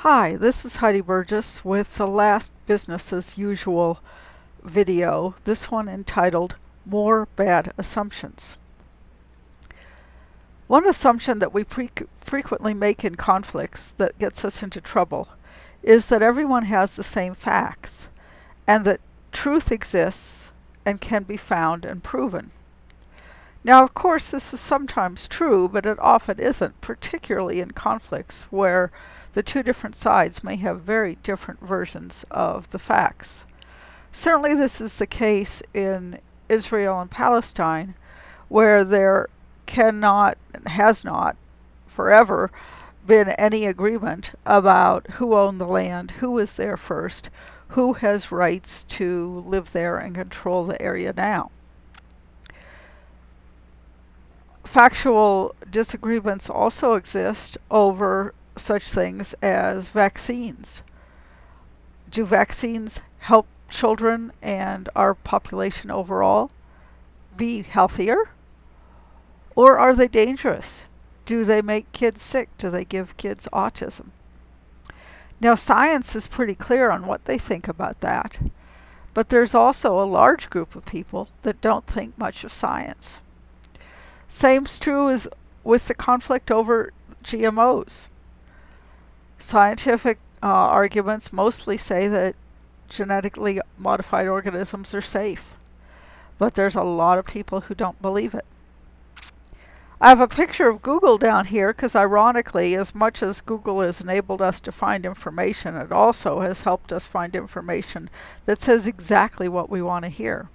Hi, this is Heidi Burgess with the last Business as Usual video, this one entitled More Bad Assumptions. One assumption that we frequently make in conflicts that gets us into trouble is that everyone has the same facts and that truth exists and can be found and proven. Now, of course, this is sometimes true, but it often isn't, particularly in conflicts where the two different sides may have very different versions of the facts. Certainly, this is the case in Israel and Palestine, where there cannot and has not forever been any agreement about who owned the land, who was there first, who has rights to live there and control the area now. Factual disagreements also exist over such things as vaccines. Do vaccines help children and our population overall be healthier? Or are they dangerous? Do they make kids sick? Do they give kids autism? Now, science is pretty clear on what they think about that, but there's also a large group of people that don't think much of science. Same's true as with the conflict over GMOs. Scientific arguments mostly say that genetically modified organisms are safe, but there's a lot of people who don't believe it. I have a picture of Google down here because, ironically, as much as Google has enabled us to find information, it also has helped us find information that says exactly what we want to hear.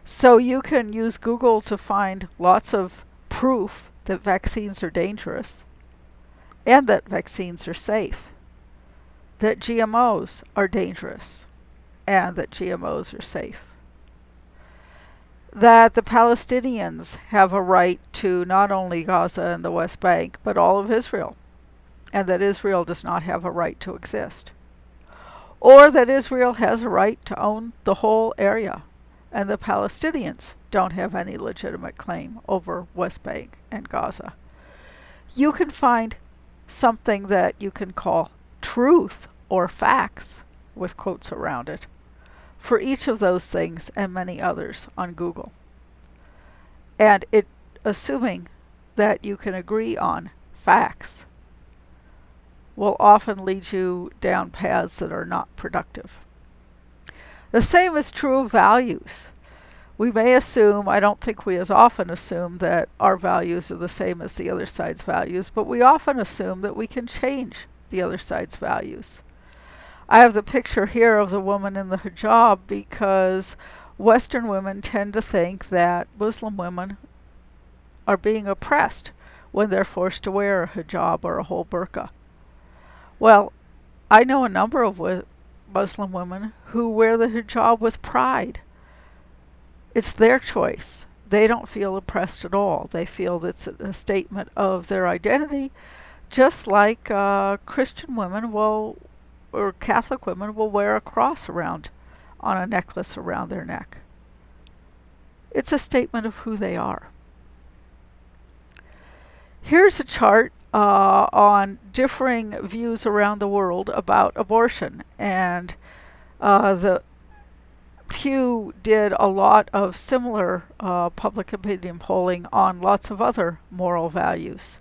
So you can use Google to find lots of proof that vaccines are dangerous and that vaccines are safe, that GMOs are dangerous and that GMOs are safe, that the Palestinians have a right to not only Gaza and the West Bank, but all of Israel, and that Israel does not have a right to exist, or that Israel has a right to own the whole area and the Palestinians don't have any legitimate claim over West Bank and Gaza. You can find something that you can call truth or facts, with quotes around it, for each of those things and many others on Google. And assuming that you can agree on facts will often lead you down paths that are not productive. The same is true of values. We may assume, I don't think we as often assume that our values are the same as the other side's values, but we often assume that we can change the other side's values. I have the picture here of the woman in the hijab because Western women tend to think that Muslim women are being oppressed when they're forced to wear a hijab or a whole burqa. Well, I know a number of Muslim women who wear the hijab with pride. It's their choice. They don't feel oppressed at all. They feel that's a statement of their identity, just like Christian women or Catholic women will wear a cross around on a necklace around their neck. It's a statement of who they are. Here's a chart on differing views around the world about abortion, and the Pew did a lot of similar public opinion polling on lots of other moral values.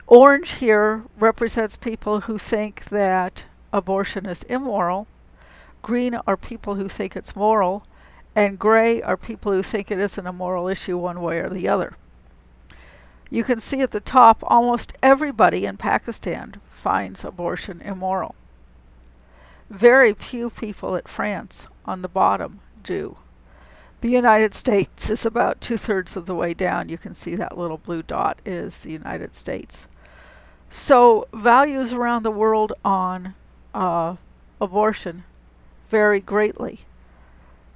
Orange here represents people who think that abortion is immoral, green are people who think it's moral, and gray are people who think it isn't a moral issue one way or the other. You can see at the top, almost everybody in Pakistan finds abortion immoral. Very few people at France on the bottom do. The United States is about 2/3 of the way down. You can see that little blue dot is the United States. So values around the world on abortion vary greatly.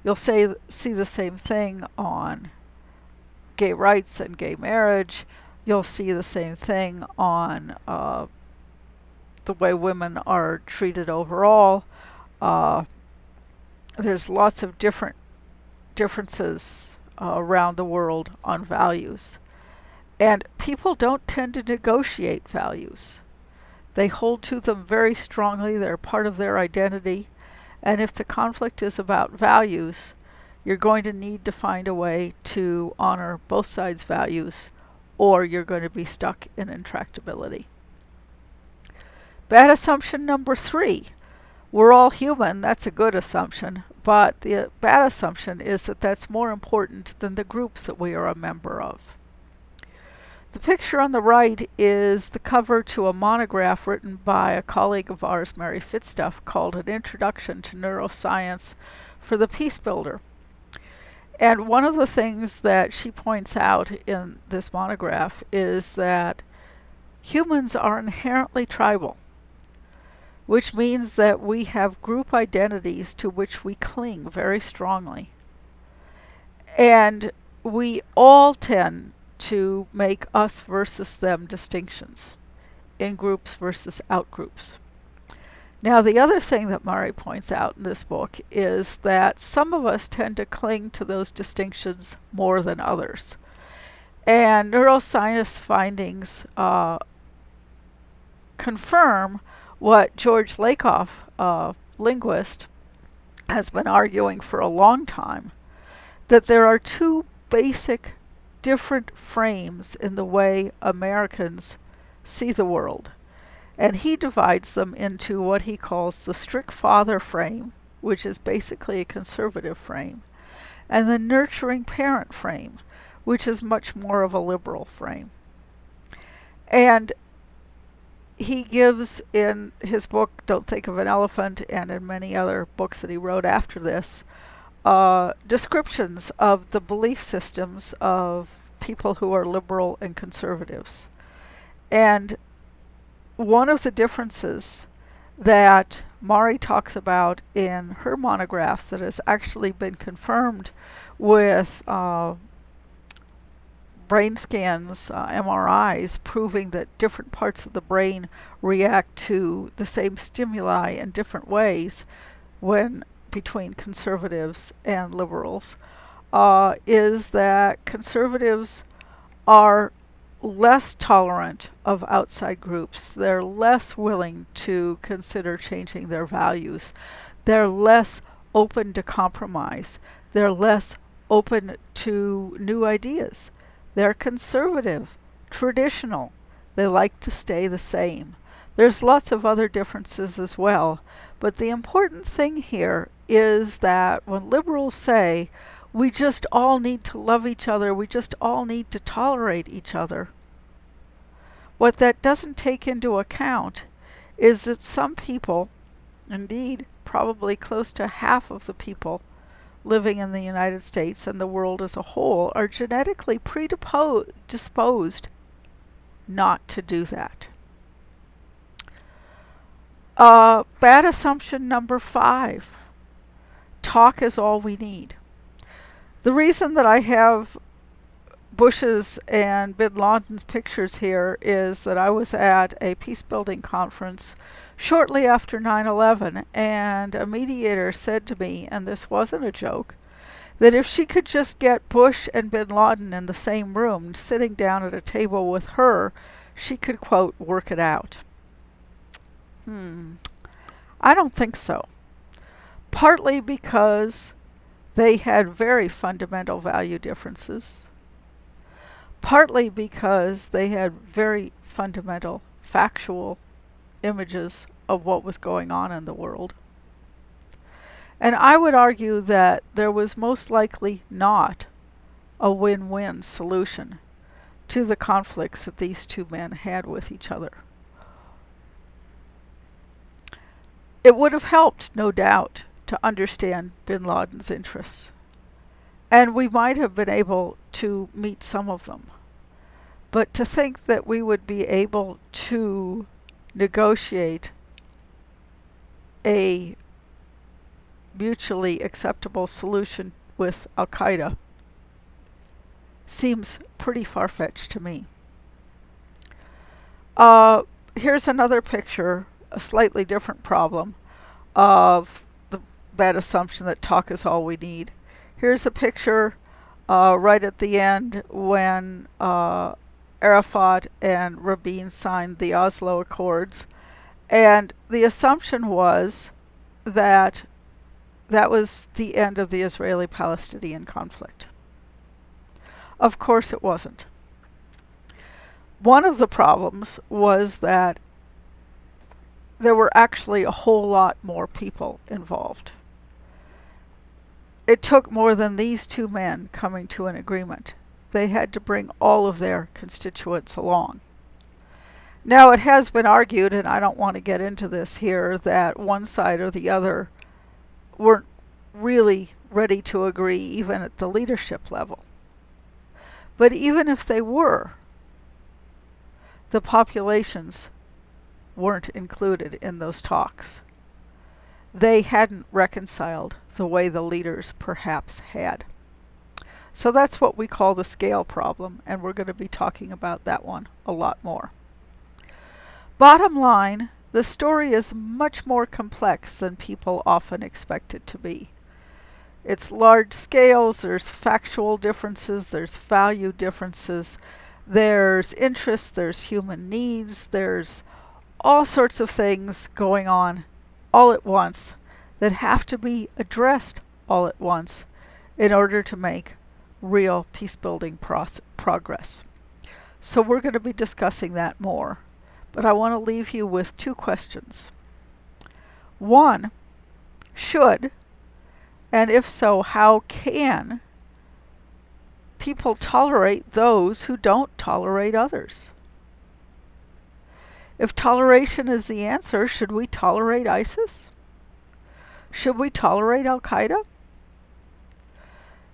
You'll see the same thing on gay rights and gay marriage. You'll see the same thing on the way women are treated overall. There's lots of differences around the world on values. And people don't tend to negotiate values. They hold to them very strongly. They're part of their identity. And if the conflict is about values, you're going to need to find a way to honor both sides' values, or you're going to be stuck in intractability. Bad assumption number 3. We're all human. That's a good assumption. But the bad assumption is that that's more important than the groups that we are a member of. The picture on the right is the cover to a monograph written by a colleague of ours, Mary Fitzduff, called An Introduction to Neuroscience for the Peace Builder. And one of the things that she points out in this monograph is that humans are inherently tribal, which means that we have group identities to which we cling very strongly. And we all tend to make us versus them distinctions in groups versus outgroups. Now, the other thing that Mari points out in this book is that some of us tend to cling to those distinctions more than others. And neuroscience findings confirm what George Lakoff, a linguist, has been arguing for a long time, that there are two basic different frames in the way Americans see the world. And he divides them into what he calls the strict father frame, which is basically a conservative frame, and the nurturing parent frame, which is much more of a liberal frame. And he gives in his book, Don't Think of an Elephant, and in many other books that he wrote after this, descriptions of the belief systems of people who are liberal and conservatives. And one of the differences that Mari talks about in her monograph that has actually been confirmed with brain scans, MRIs, proving that different parts of the brain react to the same stimuli in different ways when between conservatives and liberals, is that conservatives are less tolerant of outside groups. They're less willing to consider changing their values. They're less open to compromise. They're less open to new ideas. They're conservative, traditional. They like to stay the same. There's lots of other differences as well, but the important thing here is that when liberals say, we just all need to love each other, we just all need to tolerate each other, what that doesn't take into account is that some people, indeed probably close to half of the people living in the United States and the world as a whole, are genetically predisposed not to do that. Bad assumption number 5. Talk is all we need. The reason that I have Bush's and Bin Laden's pictures here is that I was at a peace building conference shortly after 9/11, and a mediator said to me, and this wasn't a joke, that if she could just get Bush and Bin Laden in the same room, sitting down at a table with her, she could, quote, work it out. I don't think so. Partly because they had very fundamental value differences. Partly because they had very fundamental factual images of what was going on in the world. And I would argue that there was most likely not a win-win solution to the conflicts that these two men had with each other. It would have helped, no doubt, to understand Bin Laden's interests. And we might have been able to meet some of them. But to think that we would be able to negotiate a mutually acceptable solution with Al-Qaeda seems pretty far-fetched to me. Here's another picture, a slightly different problem of the bad assumption that talk is all we need. Here's a picture right at the end when Arafat and Rabin signed the Oslo Accords, And the assumption was that that was the end of the Israeli-Palestinian conflict. Of course it wasn't. One of the problems was that there were actually a whole lot more people involved. It took more than these two men coming to an agreement. They had to bring all of their constituents along. Now, it has been argued, and I don't want to get into this here, that one side or the other weren't really ready to agree even at the leadership level. But even if they were, the populations weren't included in those talks. They hadn't reconciled the way the leaders perhaps had. So that's what we call the scale problem, and we're going to be talking about that one a lot more. Bottom line, the story is much more complex than people often expect it to be. It's large scales, there's factual differences, there's value differences, there's interests, there's human needs, there's all sorts of things going on all at once that have to be addressed all at once in order to make real peace-building progress. So we're going to be discussing that more. But I want to leave you with two questions. One, should, and if so, how can people tolerate those who don't tolerate others? If toleration is the answer, should we tolerate ISIS? Should we tolerate Al-Qaeda?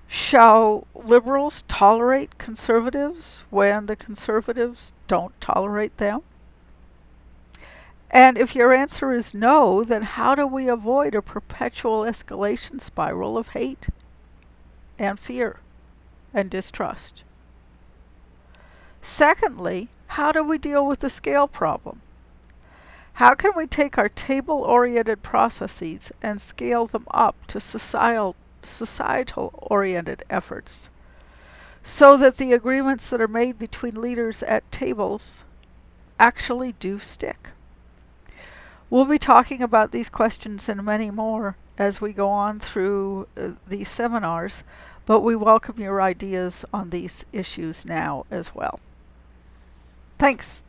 Shall liberals tolerate conservatives when the conservatives don't tolerate them? And if your answer is no, then how do we avoid a perpetual escalation spiral of hate and fear and distrust? Secondly, how do we deal with the scale problem? How can we take our table-oriented processes and scale them up to societal-oriented efforts so that the agreements that are made between leaders at tables actually do stick? We'll be talking about these questions and many more as we go on through these seminars, but we welcome your ideas on these issues now as well. Thanks.